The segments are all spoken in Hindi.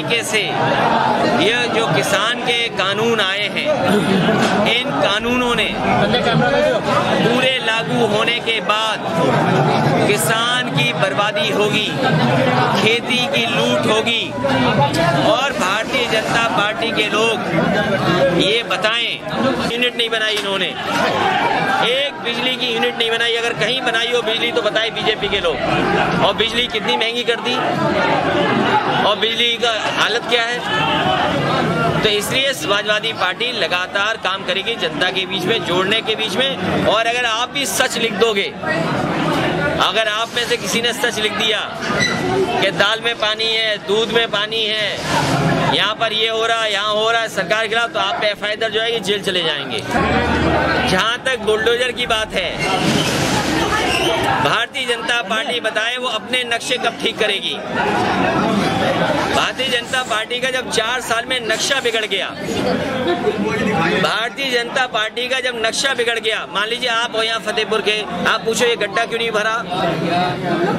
तरीके से ये जो किसान के कानून आए हैं, इन कानूनों ने पूरे लागू होने के बाद किसान की बर्बादी होगी, खेती की लूट होगी और भारतीय जनता पार्टी के लोग ये बताएं, यूनिट नहीं बनाई इन्होंने, एक बिजली की यूनिट नहीं बनाई। अगर कहीं बनाई हो बिजली तो बताए बीजेपी के लोग। और बिजली कितनी महंगी कर दी और बिजली का हालत क्या है। तो इसलिए समाजवादी पार्टी लगातार काम करेगी जनता के बीच में, जोड़ने के बीच में। और अगर आप भी सच लिख दोगे, अगर आप में से किसी ने सच लिख दिया कि दाल में पानी है, दूध में पानी है, यहाँ पर ये हो रहा है, यहाँ हो रहा है सरकार के खिलाफ, तो आप पे एफआईआर दर्ज हो जाएगी, जेल चले जाएंगे। जहाँ तक बुलडोजर की बात है, भारतीय जनता पार्टी बताए वो अपने नक्शे कब ठीक करेगी। भारतीय जनता पार्टी का जब 4 साल में नक्शा बिगड़ गया, भारतीय जनता पार्टी का जब नक्शा बिगड़ गया, मान लीजिए आप हो यहाँ फतेहपुर के, आप पूछो ये गड्ढा क्यों नहीं भरा,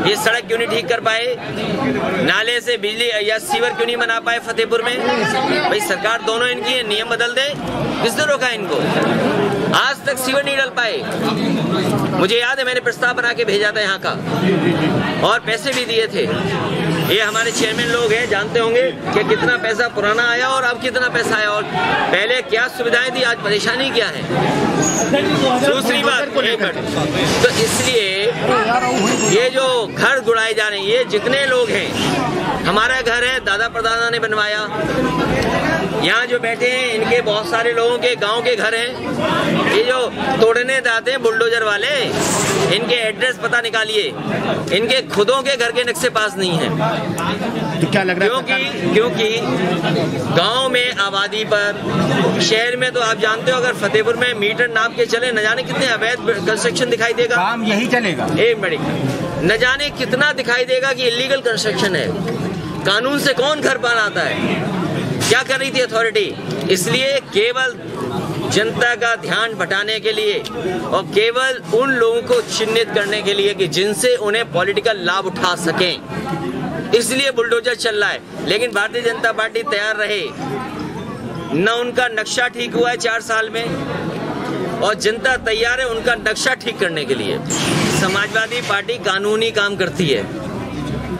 ये सड़क क्यों नहीं ठीक कर पाए, नाले से बिजली या सीवर क्यों नहीं बना पाए फतेहपुर में। भाई सरकार दोनों इनकी है, नियम बदल दे। किसने रोका इनको? आज तक सीवर नहीं डल पाए। मुझे याद है मैंने प्रस्ताव बना के भेजा था यहाँ का और पैसे भी दिए थे। ये हमारे चेयरमैन लोग हैं, जानते होंगे कि कितना पैसा पुराना आया और अब कितना पैसा आया और पहले क्या सुविधाएं थी, आज परेशानी क्या है। दूसरी बात, तो इसलिए ये जो घर गुड़ाए जा रहे हैं, ये जितने लोग हैं, हमारा घर है दादा परदादा ने बनवाया, यहाँ जो बैठे हैं इनके बहुत सारे लोगों के गांव के घर हैं। ये जो तोड़ने आते हैं बुलडोजर वाले, इनके एड्रेस पता निकालिए, इनके खुदों के घर के नक्शे पास नहीं है। तो क्या लग रहा है? क्योंकि गांव में आबादी पर, शहर में तो आप जानते हो अगर फतेहपुर में मीटर नाप के चले, न जाने कितने अवैध कंस्ट्रक्शन दिखाई देगा। काम यही चलेगा। एक मिनट, न जाने कितना दिखाई देगा कि इलीगल कंस्ट्रक्शन है। कानून से कौन घर बनाता है? क्या कर रही थी अथॉरिटी? इसलिए केवल जनता का ध्यान भटाने के लिए और केवल उन लोगों को चिन्हित करने के लिए कि जिनसे उन्हें पॉलिटिकल लाभ उठा सकें, इसलिए बुलडोजर चल रहा है। लेकिन भारतीय जनता पार्टी तैयार रहे, न उनका नक्शा ठीक हुआ है 4 साल में और जनता तैयार है उनका नक्शा ठीक करने के लिए। समाजवादी पार्टी कानूनी काम करती है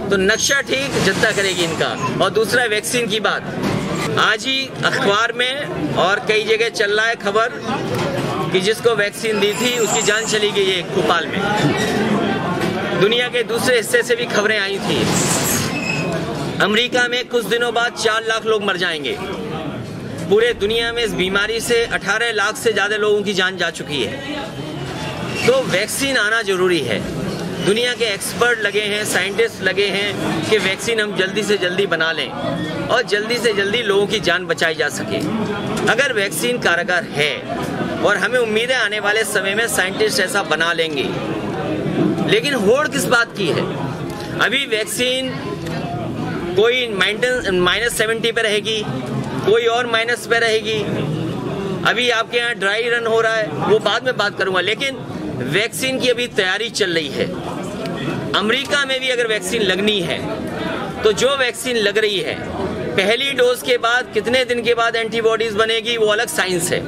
तो नक्शा ठीक जनता करेगी इनका। और दूसरा वैक्सीन की बात, आज ही अखबार में और कई जगह चल रहा है खबर कि जिसको वैक्सीन दी थी उसकी जान चली गई है भोपाल में। दुनिया के दूसरे हिस्से से भी खबरें आई थी। अमेरिका में कुछ दिनों बाद 4 लाख लोग मर जाएंगे। पूरे दुनिया में इस बीमारी से 18 लाख से ज्यादा लोगों की जान जा चुकी है। तो वैक्सीन आना जरूरी है। दुनिया के एक्सपर्ट लगे हैं, साइंटिस्ट लगे हैं कि वैक्सीन हम जल्दी से जल्दी बना लें और जल्दी से जल्दी लोगों की जान बचाई जा सके। अगर वैक्सीन कारगर है और हमें उम्मीद है आने वाले समय में साइंटिस्ट ऐसा बना लेंगे, लेकिन होड़ किस बात की है? अभी वैक्सीन कोई -70 पे रहेगी, कोई और माइनस पे रहेगी। अभी आपके यहाँ ड्राई रन हो रहा है, वो बाद में बात करूंगा, लेकिन वैक्सीन की अभी तैयारी चल रही है। अमेरिका में भी अगर वैक्सीन लगनी है तो जो वैक्सीन लग रही है, पहली डोज के बाद कितने दिन के बाद एंटीबॉडीज बनेगी वो अलग साइंस है।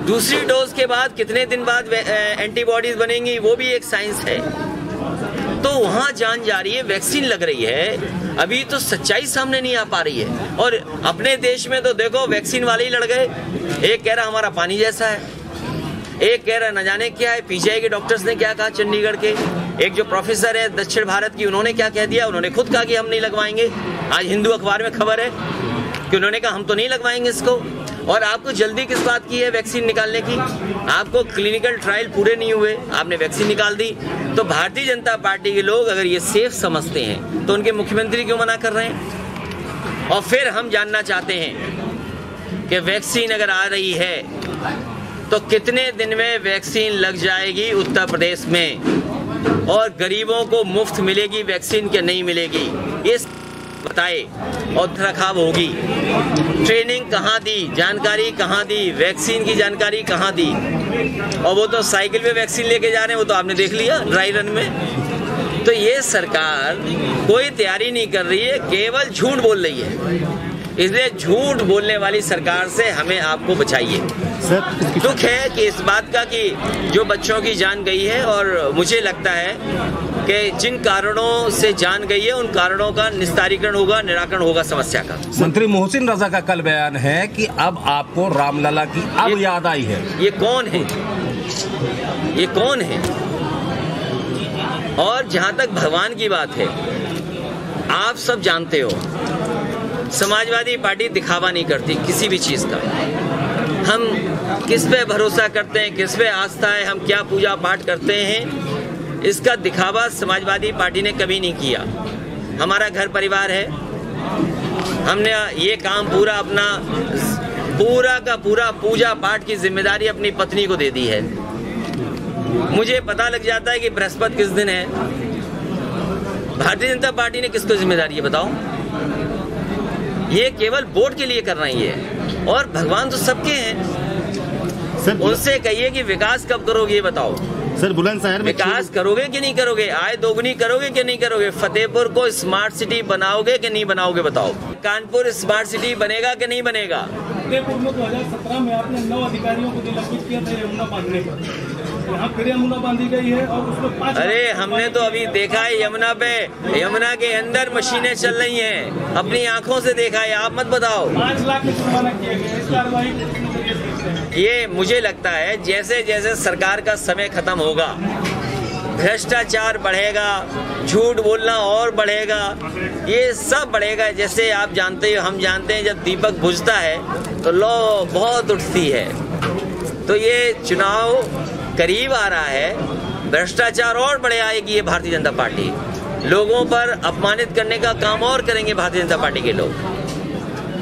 दूसरी डोज के बाद कितने दिन बाद एंटीबॉडीज बनेंगी वो भी एक साइंस है। तो वहां जान जा रही है, वैक्सीन लग रही है, अभी तो सच्चाई सामने नहीं आ पा रही है। और अपने देश में तो देखो वैक्सीन वाले ही लड़ गए। एक कह रहा हमारा पानी जैसा है, एक कह रहा न जाने क्या है। पीजीआई के डॉक्टर्स ने क्या कहा, चंडीगढ़ के एक जो प्रोफेसर है दक्षिण भारत की, उन्होंने क्या कह दिया, उन्होंने खुद कहा कि हम नहीं लगवाएंगे। आज हिंदू अखबार में खबर है कि उन्होंने कहा हम तो नहीं लगवाएंगे इसको। और आपको जल्दी किस बात की है वैक्सीन निकालने की? आपको क्लिनिकल ट्रायल पूरे नहीं हुए, आपने वैक्सीन निकाल दी। तो भारतीय जनता पार्टी के लोग अगर ये सेफ समझते हैं तो उनके मुख्यमंत्री क्यों मना कर रहे हैं? और फिर हम जानना चाहते हैं कि वैक्सीन अगर आ रही है तो कितने दिन में वैक्सीन लग जाएगी उत्तर प्रदेश में और गरीबों को मुफ्त मिलेगी वैक्सीन के नहीं मिलेगी, ये बताए। और रखाव होगी, ट्रेनिंग कहाँ दी, जानकारी कहाँ दी, वैक्सीन की जानकारी कहाँ दी? और वो तो साइकिल पे वैक्सीन लेके जा रहे हैं, वो तो आपने देख लिया ड्राई रन में। तो ये सरकार कोई तैयारी नहीं कर रही है, केवल झूठ बोल रही है। इसलिए झूठ बोलने वाली सरकार से हमें आपको बचाइए। दुख है कि इस बात का कि जो बच्चों की जान गई है, और मुझे लगता है कि जिन कारणों से जान गई है उन कारणों का निस्तारीकरण होगा, निराकरण होगा समस्या का। मंत्री मोहसिन रजा का कल बयान है कि अब आपको रामलला की अब याद आई है। ये कौन है? ये कौन है? और जहां तक भगवान की बात है, आप सब जानते हो समाजवादी पार्टी दिखावा नहीं करती किसी भी चीज का। हम किस पे भरोसा करते हैं, किस पे आस्था है, हम क्या पूजा पाठ करते हैं, इसका दिखावा समाजवादी पार्टी ने कभी नहीं किया। हमारा घर परिवार है, हमने ये काम पूरा का पूरा पूजा पाठ की जिम्मेदारी अपनी पत्नी को दे दी है। मुझे पता लग जाता है कि बृहस्पति किस दिन है। भारतीय जनता पार्टी ने किसको जिम्मेदारी है बताओ? ये केवल वोट के लिए कर रही है, और भगवान तो सबके हैं। उनसे कहिए कि विकास कब करोगे ये बताओ। सर, बुलंदशहर में विकास करोगे कि नहीं करोगे? आय दोगुनी करोगे कि नहीं करोगे? फतेहपुर को स्मार्ट सिटी बनाओगे कि नहीं बनाओगे बताओ? कानपुर स्मार्ट सिटी बनेगा कि नहीं बनेगा? फतेहपुर में 2017 में आपने 9 अधिकारियों को निलंबित किया था यमुना बांधने पर। यहाँ फिर यमुना बांधी गई है और उसमें 5। अरे हमने तो अभी देखा है यमुना पे, यमुना के अंदर मशीनें चल रही हैं, अपनी आंखों से देखा है। आप मत बताओ। 5 लाख में जुर्माना किया गया। इस कार्रवाई ये मुझे लगता है जैसे जैसे सरकार का समय खत्म होगा, भ्रष्टाचार बढ़ेगा, झूठ बोलना और बढ़ेगा, ये सब बढ़ेगा। जैसे आप जानते हो, हम जानते हैं, जब दीपक बुझता है तो लौ बहुत उठती है। तो ये चुनाव करीब आ रहा है, भ्रष्टाचार और बढ़े आएगी ये भारतीय जनता पार्टी। लोगों पर अपमानित करने का काम और करेंगे भारतीय जनता पार्टी के लोग,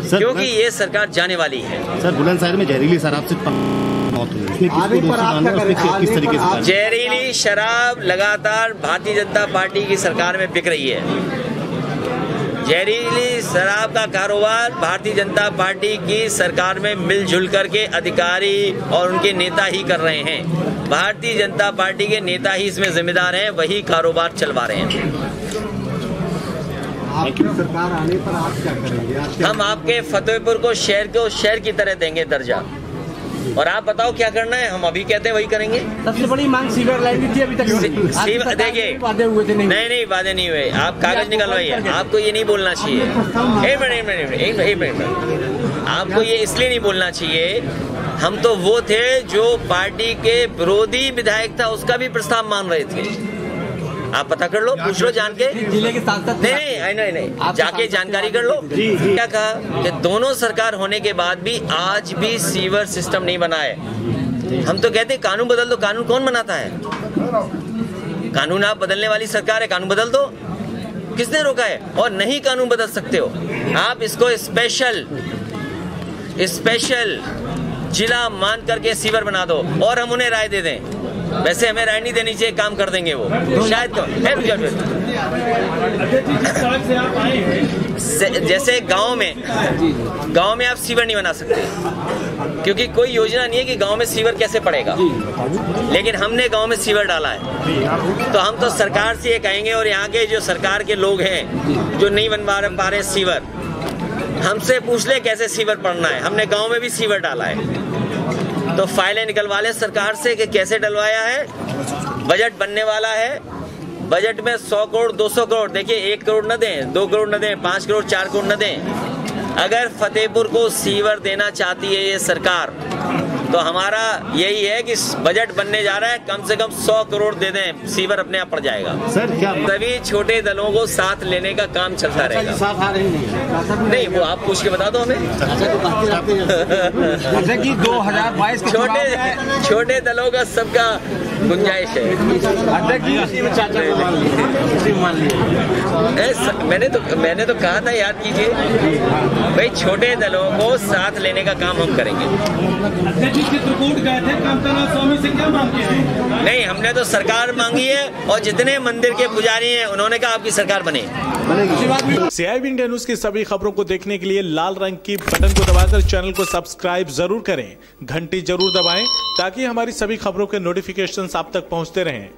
क्योंकि ये सरकार जाने वाली है। सर, बुलंदशहर में जहरीली शराब से मौत हुई, किस तरीके से? जहरीली शराब लगातार भारतीय जनता पार्टी की सरकार में बिक रही है। जहरीली शराब का कारोबार भारतीय जनता पार्टी की सरकार में मिलजुल करके अधिकारी और उनके नेता ही कर रहे हैं। भारतीय जनता पार्टी के नेता ही इसमें जिम्मेदार हैं, वही कारोबार चलवा रहे हैं। आपकी सरकार आने पर आप क्या करेंगे? हम आपके फतेहपुर को शहर की तरह देंगे दर्जा, और आप बताओ क्या करना है। हम अभी कहते हैं वही करेंगे। सबसे बड़ी मांग सीवर लाइन की थी, अभी तक देखिए, नहीं वादे नहीं हुए। आप कागज निकलवाइए। आपको ये नहीं बोलना चाहिए। एक मिनट, आपको ये इसलिए नहीं बोलना चाहिए। हम तो वो थे जो पार्टी के विरोधी विधायक था, उसका भी प्रस्ताव मान रहे थे। आप पता कर लो, पूछ लो जान के। जिले के सांसद नहीं, जाके जानकारी कर लो। क्या कहा कि दोनों सरकार होने के बाद भी आज भी सीवर सिस्टम नहीं बना है। हम तो कहते कानून बदल दो। कानून कौन बनाता है? कानून आप बदलने वाली सरकार है, कानून बदल दो। किसने रोका है? और नहीं कानून बदल सकते हो आप। इसको स्पेशल जिला मान करके सीवर बना दो, और हम उन्हें राय दे दें। वैसे हमें राय नहीं देनी चाहिए, काम कर देंगे वो शायद। जैसे गांव में आप सीवर नहीं बना सकते, क्योंकि कोई योजना नहीं है कि गांव में सीवर कैसे पड़ेगा। लेकिन हमने गांव में सीवर डाला है, तो हम तो सरकार से ये कहेंगे, और यहाँ के जो सरकार के लोग हैं जो नहीं बनवा पा रहे सीवर, हमसे पूछ ले कैसे सीवर पड़ना है। हमने गांव में भी सीवर डाला है, तो फाइलें निकलवा लें सरकार से कि कैसे डलवाया है। बजट बनने वाला है, बजट में 100 करोड़ 200 करोड़, देखिए 1 करोड़ न दें, 2 करोड़ न दें, 5 करोड़ 4 करोड़ न दें। अगर फतेहपुर को सीवर देना चाहती है ये सरकार, तो हमारा यही है कि बजट बनने जा रहा है, कम से कम 100 करोड़ दे दें, सीवर अपने आप पड़ जाएगा। सर, क्या सभी छोटे दलों को साथ लेने का काम चलता रहेगा। नहीं, वो आप पूछ के बता दो हमें। कि 2022 के छोटे दलों का सबका गुंजाइश है। मैंने तो कहा था, याद कीजिए भाई, छोटे दलों को साथ लेने का काम हम करेंगे। चित्रकूट गए थे, कांतानाथ स्वामी से क्या मांगते हैं? नहीं, हमने तो सरकार मांगी है, और जितने मंदिर के पुजारी हैं उन्होंने कहा आपकी सरकार बने। CIB इंडिया न्यूज की सभी खबरों को देखने के लिए लाल रंग की बटन को दबाकर चैनल को सब्सक्राइब जरूर करें, घंटी जरूर दबाएं, ताकि हमारी सभी खबरों के नोटिफिकेशन आप तक पहुंचते रहें।